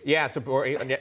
Yeah,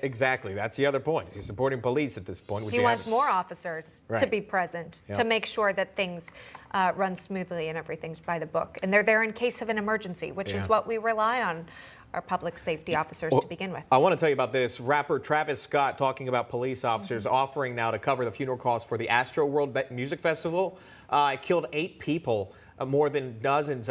exactly. That's the other point. He's supporting police at this point. He wants more officers to be present Yep. to make sure that things run smoothly and everything's by the book. And they're there in case of an emergency, which is what we rely on our public safety officers to begin with. I want to tell you about this. Rapper Travis Scott talking about police officers offering now to cover the funeral costs for the Astro World Music Festival. It killed 8 people. More than dozens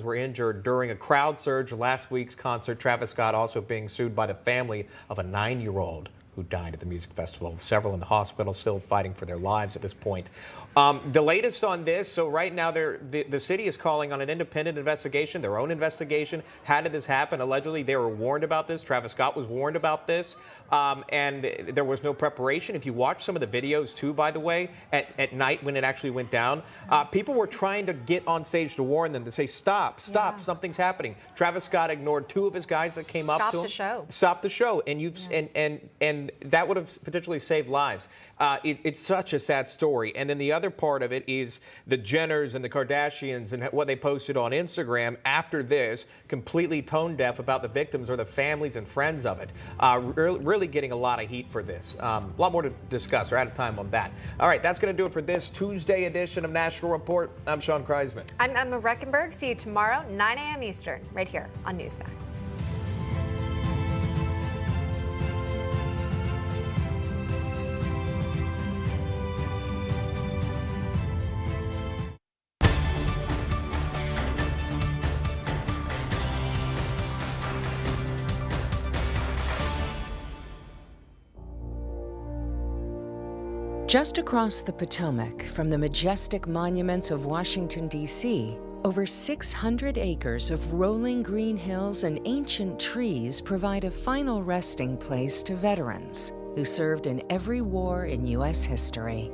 were injured during a crowd surge last week's concert. Travis Scott also being sued by the family of a 9-year-old who died at the music festival. Several in the hospital still fighting for their lives at this point. The latest on this, so right now the city is calling on an independent investigation, their own investigation. How did this happen? Allegedly, they were warned about this. Travis Scott was warned about this, and there was no preparation. If you watch some of the videos, too, by the way, at night when it actually went down, people were trying to get on stage to warn them, to say, stop, something's happening. Travis Scott ignored 2 of his guys that came up to him. Stop the show. Stop the show. And and that would have potentially saved lives. It's such a sad story. And then the other part of it is the Jenners and the Kardashians and what they posted on Instagram after this, completely tone deaf about the victims or the families and friends of it. Really getting a lot of heat for this. A lot more to discuss. We're out of time on that. All right, that's going to do it for this Tuesday edition of National Report. I'm Sean Kreisman. I'm Emma Reckenberg. See you tomorrow, 9 a.m. Eastern, right here on Newsmax. Just across the Potomac from the majestic monuments of Washington, D.C., over 600 acres of rolling green hills and ancient trees provide a final resting place to veterans who served in every war in U.S. history.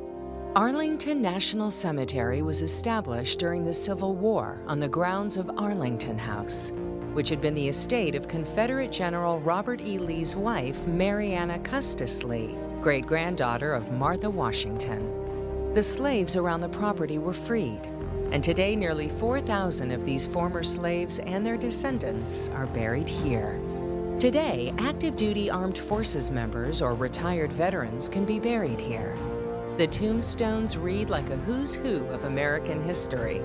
Arlington National Cemetery was established during the Civil War on the grounds of Arlington House, which had been the estate of Confederate General Robert E. Lee's wife, Marianna Custis Lee, great-granddaughter of Martha Washington. The slaves around the property were freed, and today nearly 4,000 of these former slaves and their descendants are buried here. Today, active-duty armed forces members or retired veterans can be buried here. The tombstones read like a who's who of American history.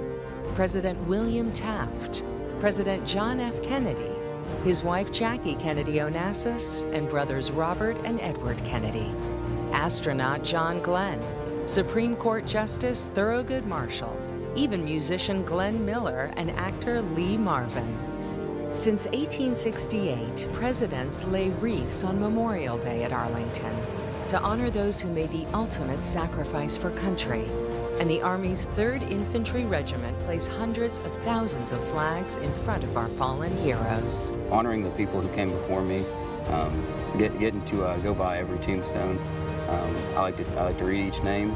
President William Taft, President John F. Kennedy, his wife Jackie Kennedy Onassis, and brothers Robert and Edward Kennedy, astronaut John Glenn, Supreme Court Justice Thurgood Marshall, even musician Glenn Miller and actor Lee Marvin. Since 1868, presidents lay wreaths on Memorial Day at Arlington to honor those who made the ultimate sacrifice for country. And the Army's 3rd Infantry Regiment places hundreds of thousands of flags in front of our fallen heroes. Honoring the people who came before me, getting to go by every tombstone. I like to read each name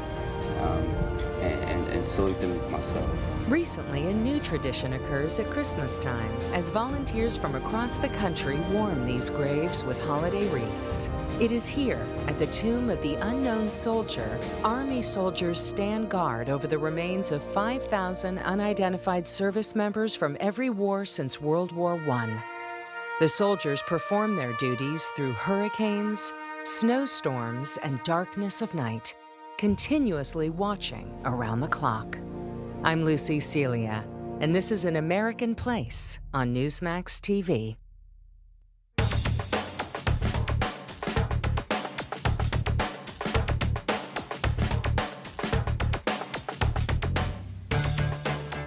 and salute them myself. Recently, a new tradition occurs at Christmas time as volunteers from across the country warm these graves with holiday wreaths. It is here, at the tomb of the unknown soldier, Army soldiers stand guard over the remains of 5,000 unidentified service members from every war since World War I. The soldiers perform their duties through hurricanes, snowstorms, and darkness of night, continuously watching around the clock. I'm Lucy Celia, and this is An American Place on Newsmax TV.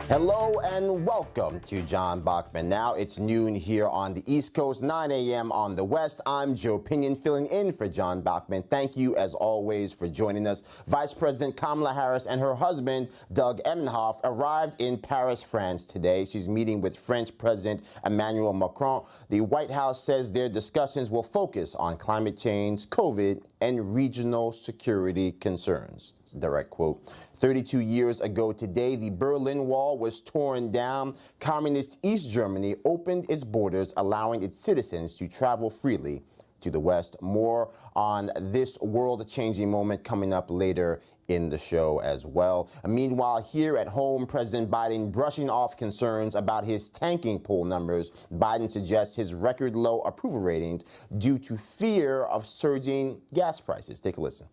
Hello and welcome to John Bachman. Now it's noon here on the East Coast, 9 a.m. on the West. I'm Joe Pinion filling in for John Bachman. Thank you, as always, for joining us. Vice President Kamala Harris and her husband, Doug Emmenhoff, arrived in Paris, France today. She's meeting with French President Emmanuel Macron. The White House says their discussions will focus on climate change, COVID, and regional security concerns. It's a direct quote. 32 years ago today, the Berlin Wall was torn down. Communist East Germany opened its borders, allowing its citizens to travel freely to the West. More on this world-changing moment coming up later in the show as well. Meanwhile, here at home, President Biden brushing off concerns about his tanking poll numbers. Biden suggests his record low approval ratings due to fear of surging gas prices. Take a listen.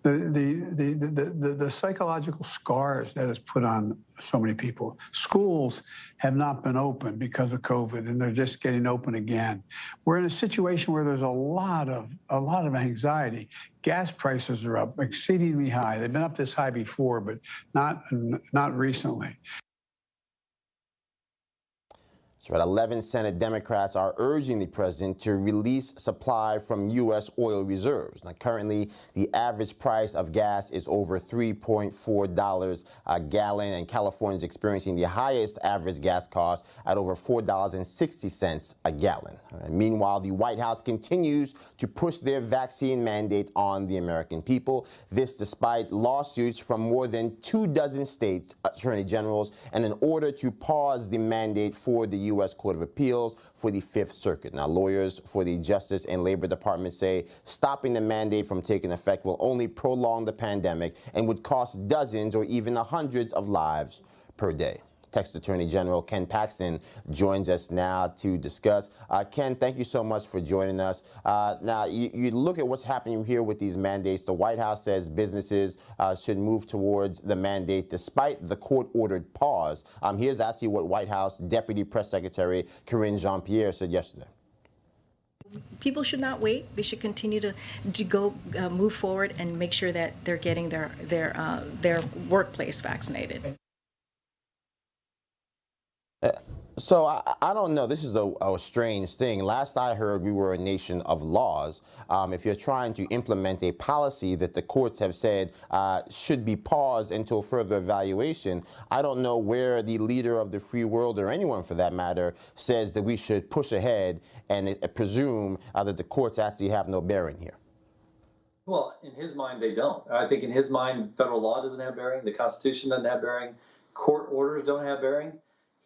The psychological scars that has put on so many people. Schools have not been open because of COVID, and they're just getting open again. We're in a situation where there's a lot of anxiety. Gas prices are up exceedingly high. They've been up this high before, but not recently. So 11 Senate Democrats are urging the president to release supply from U.S. oil reserves. Now, currently, the average price of gas is over $3.4 a gallon, and California is experiencing the highest average gas cost at over $4.60 a gallon. Meanwhile, the White House continues to push their vaccine mandate on the American people. This despite lawsuits from more than 24 states' attorney generals and an order to pause the mandate for the U.S. Court of Appeals for the Fifth Circuit. Now, lawyers for the Justice and Labor Department say stopping the mandate from taking effect will only prolong the pandemic and would cost dozens or even hundreds of lives per day. Texas Attorney General Ken Paxton joins us now to discuss. Ken, thank you so much for joining us. Now, you look at what's happening here with these mandates. The White House says businesses should move towards the mandate despite the court-ordered pause. Here's actually what White House Deputy Press Secretary Karine Jean-Pierre said yesterday. People should not wait. They should continue to go move forward and make sure that they're getting their workplace vaccinated. So I don't know. This is a strange thing. Last I heard, we were a nation of laws. If you're trying to implement a policy that the courts have said should be paused until further evaluation, I don't know where the leader of the free world, or anyone for that matter, says that we should push ahead and presume that the courts actually have no bearing here. Well, in his mind, they don't. I think in his mind, federal law doesn't have bearing. The Constitution doesn't have bearing. Court orders don't have bearing.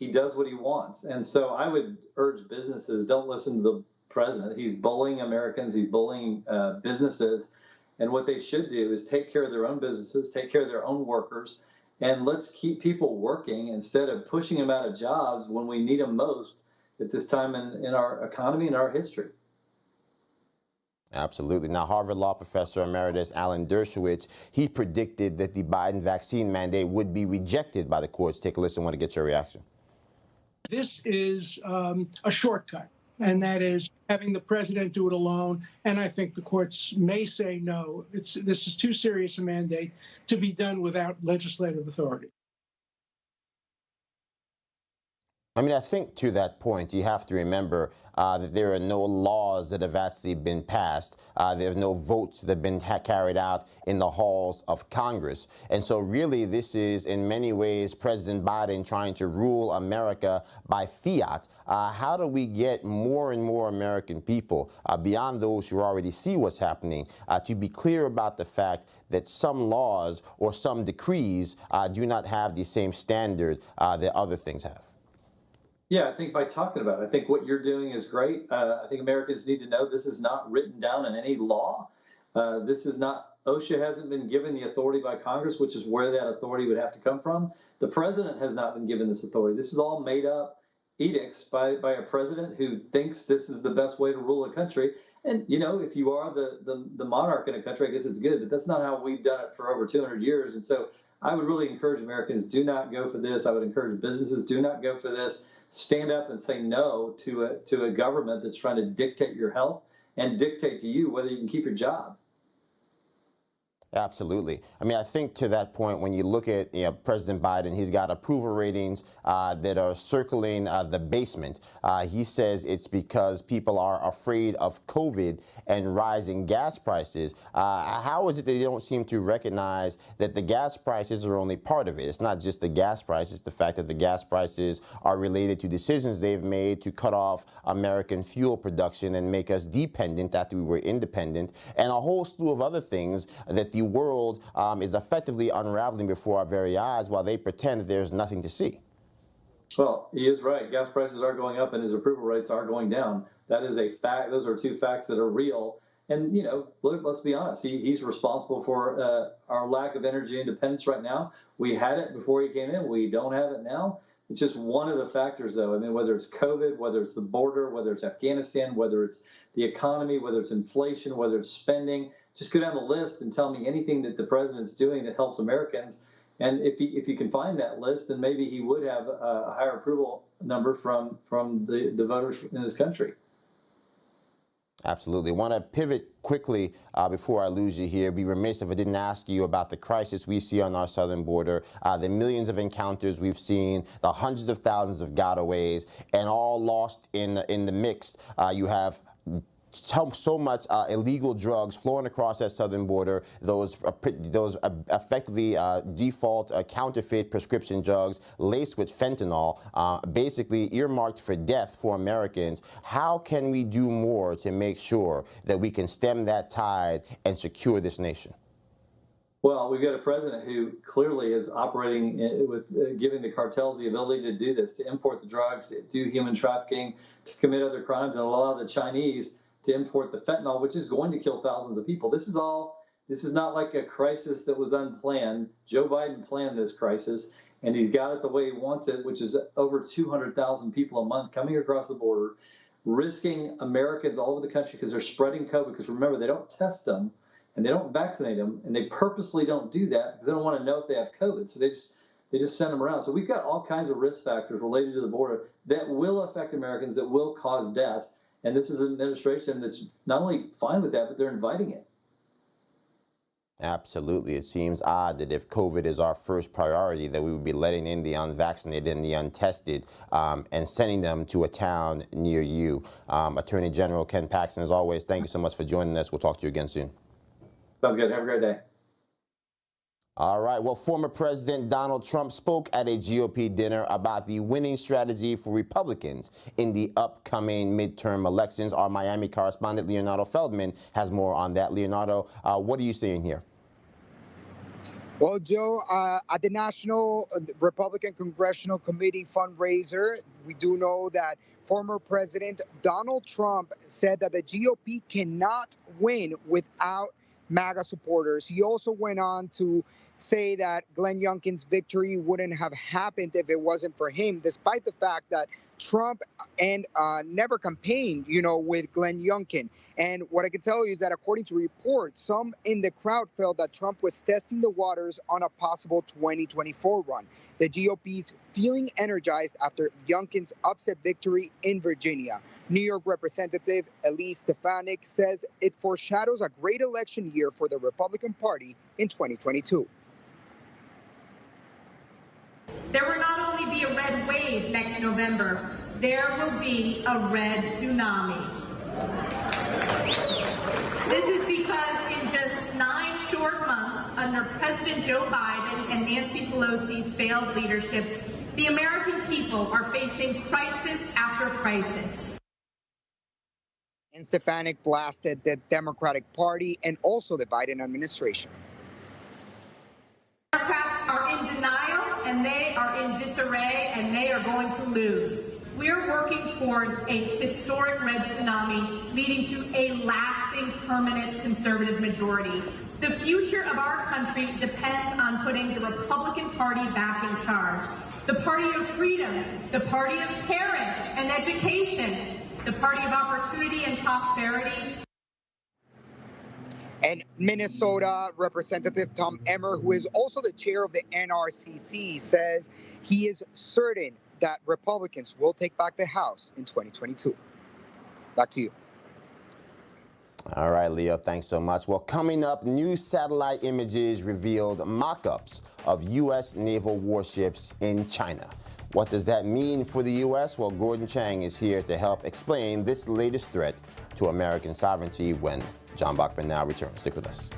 He does what he wants. And so I would urge businesses, don't listen to the president. He's bullying Americans. He's bullying businesses. And what they should do is take care of their own businesses, take care of their own workers, and let's keep people working instead of pushing them out of jobs when we need them most at this time in our economy and our history. Absolutely. Now, Harvard Law professor emeritus Alan Dershowitz, he predicted that the Biden vaccine mandate would be rejected by the courts. Take a listen. I want to get your reaction. This is a shortcut, and that is having the president do it alone. And I think the courts may say no. This is too serious a mandate to be done without legislative authority. I mean, I think to that point, you have to remember that there are no laws that have actually been passed. There are no votes that have been carried out in the halls of Congress. And so really, this is in many ways President Biden trying to rule America by fiat. How do we get more and more American people, beyond those who already see what's happening, to be clear about the fact that some laws or some decrees do not have the same standard that other things have? Yeah, I think by talking about it, I think what you're doing is great. I think Americans need to know this is not written down in any law. This is not, OSHA hasn't been given the authority by Congress, which is where that authority would have to come from. The president has not been given this authority. This is all made up edicts by a president who thinks this is the best way to rule a country. And, you know, if you are the monarch in a country, I guess it's good, but that's not how we've done it for over 200 years. And so I would really encourage Americans, do not go for this. I would encourage businesses, do not go for this. Stand up and say no to a government that's trying to dictate your health and dictate to you whether you can keep your job. Absolutely. I mean, I think to that point, when you look at President Biden, he's got approval ratings that are circling the basement. He says it's because people are afraid of COVID and rising gas prices. How is it that they don't seem to recognize that the gas prices are only part of it? It's not just the gas prices, it's the fact that the gas prices are related to decisions they've made to cut off American fuel production and make us dependent after we were independent, and a whole slew of other things that the world is effectively unraveling before our very eyes while they pretend that there's nothing to see. Well, he is right. Gas prices are going up and his approval rates are going down. That is a fact. Those are two facts that are real. And, look, let's be honest, he's responsible for our lack of energy independence right now. We had it before he came in. We don't have it now. It's just one of the factors, though. I mean, whether it's COVID, whether it's the border, whether it's Afghanistan, whether it's the economy, whether it's inflation, whether it's spending, just go down the list and tell me anything that the president's doing that helps Americans. And if you can find that list, then maybe he would have a higher approval number from the voters in this country. Absolutely. I want to pivot quickly before I lose you here. Be remiss if I didn't ask you about the crisis we see on our southern border, the millions of encounters we've seen, the hundreds of thousands of gotaways, and all lost in the mix. You have so much illegal drugs flowing across that southern border, those effectively default counterfeit prescription drugs laced with fentanyl, basically earmarked for death for Americans. How can we do more to make sure that we can stem that tide and secure this nation? Well, we've got a president who clearly is operating with giving the cartels the ability to do this, to import the drugs, to do human trafficking, to commit other crimes, and allow the Chinese to import the fentanyl, which is going to kill thousands of people. This is not like a crisis that was unplanned. Joe Biden planned this crisis, and he's got it the way he wants it, which is over 200,000 people a month coming across the border, risking Americans all over the country because they're spreading COVID. Because remember, they don't test them and they don't vaccinate them, and they purposely don't do that because they don't want to know if they have COVID. So they just send them around. So we've got all kinds of risk factors related to the border that will affect Americans, that will cause deaths. And this is an administration that's not only fine with that, but they're inviting it. Absolutely. It seems odd that if COVID is our first priority, that we would be letting in the unvaccinated and the untested and sending them to a town near you. Attorney General Ken Paxton, as always, thank you so much for joining us. We'll talk to you again soon. Sounds good. Have a great day. All right. Well, former President Donald Trump spoke at a GOP dinner about the winning strategy for Republicans in the upcoming midterm elections. Our Miami correspondent, Leonardo Feldman, has more on that. Leonardo, what are you seeing here? Well, Joe, at the National Republican Congressional Committee fundraiser, we do know that former President Donald Trump said that the GOP cannot win without MAGA supporters. He also went on to say that Glenn Youngkin's victory wouldn't have happened if it wasn't for him, despite the fact that Trump never campaigned, with Glenn Youngkin. And what I can tell you is that according to reports, some in the crowd felt that Trump was testing the waters on a possible 2024 run. The GOP's feeling energized after Youngkin's upset victory in Virginia. New York Representative Elise Stefanik says it foreshadows a great election year for the Republican Party in 2022. There will not only be a red wave next November, there will be a red tsunami. This is because in just 9 short months under President Joe Biden and Nancy Pelosi's failed leadership, the American people are facing crisis after crisis. And Stefanik blasted the Democratic Party and also the Biden administration. Democrats are in denial, and they are in disarray, and they are going to lose. We are working towards a historic red tsunami leading to a lasting, permanent conservative majority. The future of our country depends on putting the Republican Party back in charge. The party of freedom, the party of parents and education, the party of opportunity and prosperity. And Minnesota Representative Tom Emmer, who is also the chair of the NRCC, says he is certain that Republicans will take back the House in 2022. Back to you. All right, Leo, thanks so much. Well, coming up, new satellite images revealed mock-ups of U.S. naval warships in China. What does that mean for the U.S.? Well, Gordon Chang is here to help explain this latest threat to American sovereignty when John Bachman now returns. Stick with us.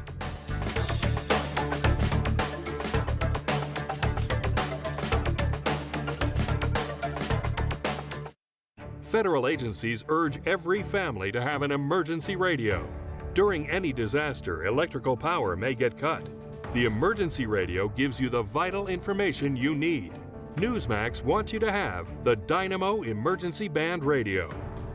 Federal agencies urge every family to have an emergency radio. During any disaster, electrical power may get cut. The emergency radio gives you the vital information you need. Newsmax wants you to have the Dynamo Emergency Band Radio.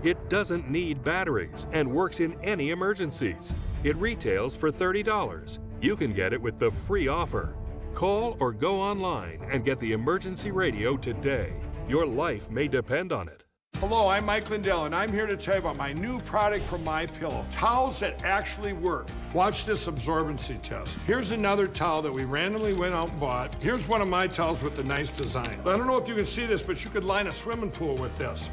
It doesn't need batteries and works in any emergencies. It retails for $30. You can get it with the free offer. Call or go online and get the emergency radio today. Your life may depend on it. Hello, I'm Mike Lindell, and I'm here to tell you about my new product from MyPillow, towels that actually work. Watch this absorbency test. Here's another towel that we randomly went out and bought. Here's one of my towels with the nice design. I don't know if you can see this, but you could line a swimming pool with this.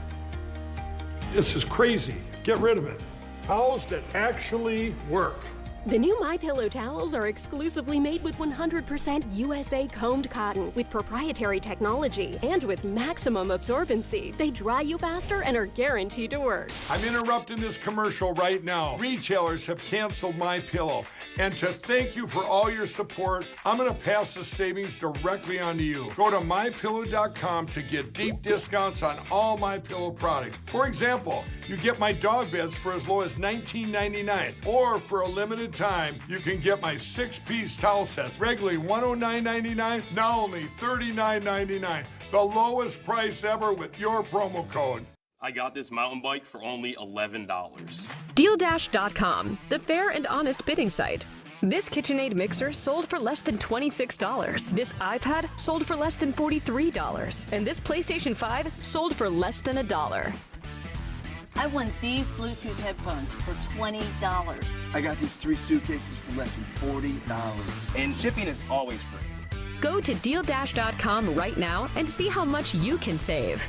This is crazy. Get rid of it. Towels that actually work. The new MyPillow towels are exclusively made with 100% USA combed cotton with proprietary technology and with maximum absorbency. They dry you faster and are guaranteed to work. I'm interrupting this commercial right now. Retailers have canceled MyPillow. And to thank you for all your support, I'm going to pass the savings directly on to you. Go to MyPillow.com to get deep discounts on all MyPillow products. For example, you get my dog beds for as low as $19.99, or for a limited time, you can get my 6-piece towel sets, regularly $109.99, now only $39.99. The lowest price ever with your promo code. I got this mountain bike for only $11. DealDash.com, the fair and honest bidding site. This KitchenAid mixer sold for less than $26. This iPad sold for less than $43. And this PlayStation 5 sold for less than $1. I won these Bluetooth headphones for $20. I got these 3 suitcases for less than $40. And shipping is always free. Go to DealDash.com right now and see how much you can save.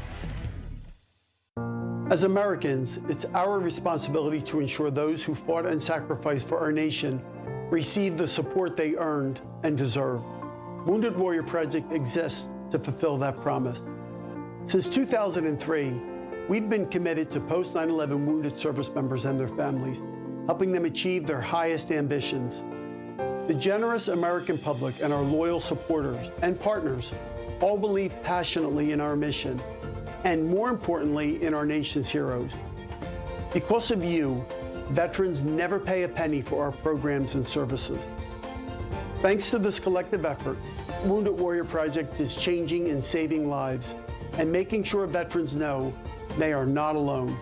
As Americans, it's our responsibility to ensure those who fought and sacrificed for our nation receive the support they earned and deserve. Wounded Warrior Project exists to fulfill that promise. Since 2003, we've been committed to post-9/11 wounded service members and their families, helping them achieve their highest ambitions. The generous American public and our loyal supporters and partners all believe passionately in our mission, and more importantly, in our nation's heroes. Because of you, veterans never pay a penny for our programs and services. Thanks to this collective effort, Wounded Warrior Project is changing and saving lives and making sure veterans know they are not alone.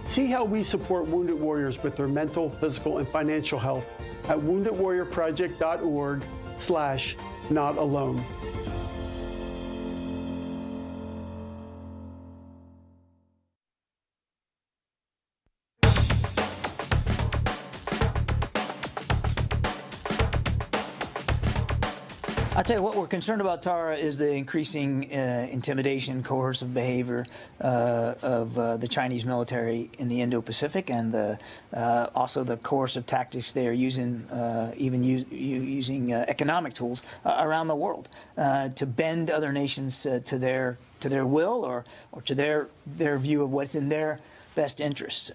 See how we support wounded warriors with their mental, physical, and financial health at woundedwarriorproject.org/notalone. I'll tell you what we're concerned about, Tara, is the increasing intimidation, coercive behavior of the Chinese military in the Indo-Pacific, and also the coercive tactics they are using, using economic tools around the world to bend other nations to their will or to their view of what's in their best interest.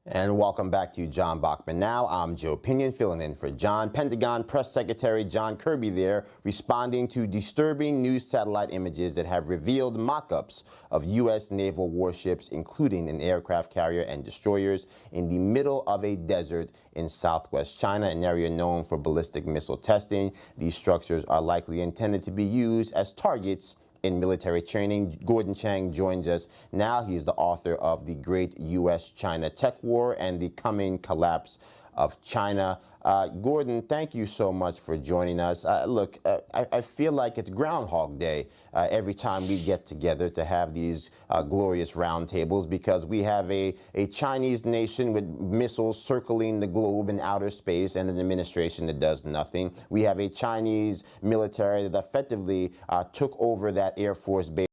And welcome back to John Bachman Now. I'm Joe Pinion, filling in for John. Pentagon Press Secretary John Kirby there, responding to disturbing new satellite images that have revealed mock-ups of U.S. naval warships, including an aircraft carrier and destroyers, in the middle of a desert in southwest China, an area known for ballistic missile testing. These structures are likely intended to be used as targets in military training. Gordon Chang joins us now. He's the author of The Great U.S.-China Tech War and the Coming Collapse of China. Gordon, thank you so much for joining us. Look, I feel like it's Groundhog Day every time we get together to have these glorious roundtables, because we have a Chinese nation with missiles circling the globe in outer space and an administration that does nothing. We have a Chinese military that effectively took over that Air Force base